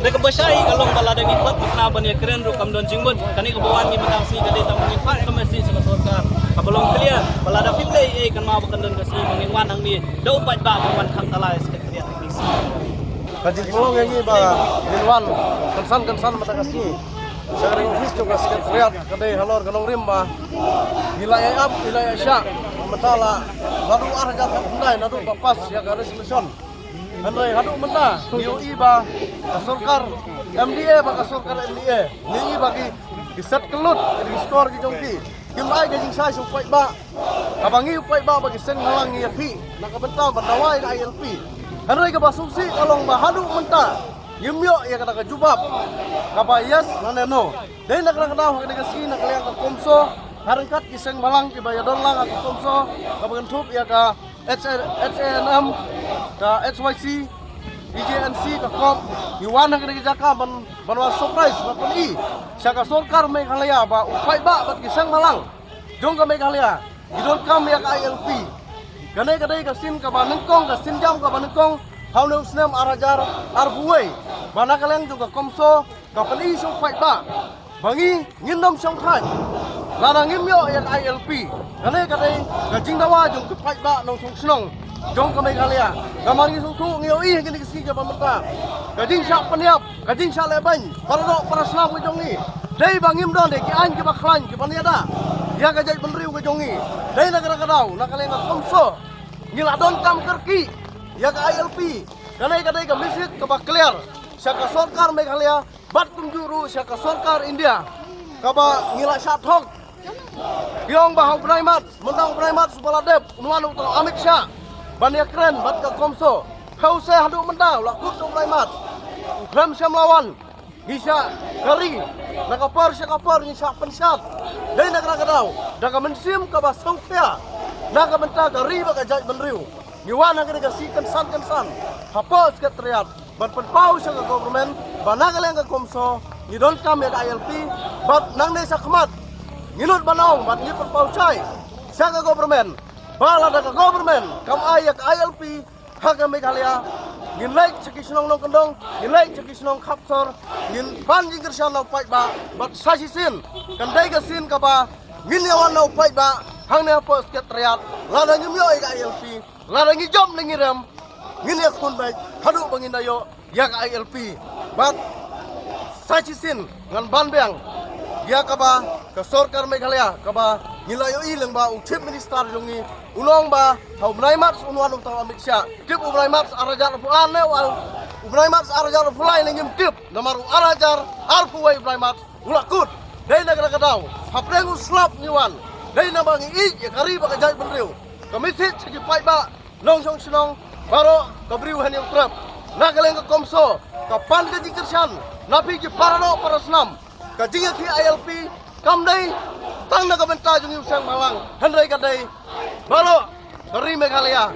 Dek besyai kalong balada ngikut makna ban ya keren ru kam don jingbut kani kebawan ni matangsi kadai tam ngikut kemesti sama sorkar kabelong clear balada pindai kan mau bakan don kasi mengingwan hang ni dau pat ba wan khang talai sekretariat teknis Kajil pelong yang ini ba Milwan kensan mata kasi Sekretariat ofis juga sekretariat kadai halor galong rimba wilayah syak mentala baru arah hundai nadu bapas ya garis resolution Andai hadu menta UI ba kasorkar MDA ba kasorkar MDA ni bagi giset kelut di skor gi jongki kim ai ga jing sai supai ba kabangi upai ba bagi seng halang ni pi nak benta bandawai ga ILP Andai ga basumsi kalong ba hadu menta yumyo ya kata jubab kabayas naneno dai nak daw ka negasi nak liang ka komso harangkat kiseng malang ki bayadon lang ka komso kabangan tup ya ka HNM ka HYC DJNC ka KOP iwan ang kinagijaka banwa surprise mapuni siya ka sorkar may kalaya ba upay ba bat kisang malang jong ka may kalaya gidon kam ya ka ILP ganay ka sin ka banengkong ka sinjam ka banengkong hauna usnem arajar arbuay manakalang jong ka komso ka pali upay ba bangi ngindom songkhay Larang imyo yang ILP, kanai gajing dawa jong kepai ba nong song jong kamay kalia, kamangi suku ngiyoi hingga dikesiga pemerintah, gajing syak peniap, gajing syak leban, para senam ke jong ni, day bangim don dek an ke baklan ke paniada, ya gajai penriu ke jong ni, day negara kadau, nakaleng komso, ngiladon kam kerki, ya ke ILP, kanai gamisit ke bakliar, syaka sorkar Meghalaya, bat kunjuru syaka sorkar India, kaba ngilak syathok. Biong bahau penaimat, mentang penaimat Subaladep, unuan utang Amit Syah, Bania Keren, bat ke Komso, kau saya haduk mentang, lakut tu penaimat, Krem Syah melawan, Nisha Kari, nakapar Syah kapar, Nisha pensyat, dari negara kadau, daga mensim ke basau kaya, naga mentang Kari baka jait menriu, Niwan naga negasi kensan, apa sekretariat, bat penpau Syah ke government, banagal yang ke Komso, Nidon kami ke ILP, bat nang desa kemat, Nginut banong, bat ngipun paucay, siya ka government, balada ka government, kam ayak ILP, haga Meghalaya, nginlaik cekisinong nong kendong, nginlaik cekisinong kapsor, ngin banjing kersian na upay ba, bat sasisin, kanday ka sin ka ba, ngilyawan na upay ba, hang na po sekretariat, lada ngimyo ay ka ILP, lada ngijom na ngiram, ngilyak pun baik, hadu bangin dayo, yak ILP, bat sasisin, ngan banbeng, dia kaba ke sorkar Meghalaya kaba ngilayo ilang ba ug chief minister jongi unong ba hau mnaimat unuan utang Amit Syah tip mnaimat arajar fulane wal mnaimat arajar fulai ningim tip namaru arajar arfuwai mnaimat ulakut dai negara kadau haprengu slap niwan dai nabangi i kari ba kajai benriu kamisit segi pai ba long song sinong baro kabriu hani utrap nagaleng ka komso kapan ka jikersan napi ki parano para senam Kajing ki ILP kamdai tang na kabenta jung usang malang handai kadai balo dari Meghalaya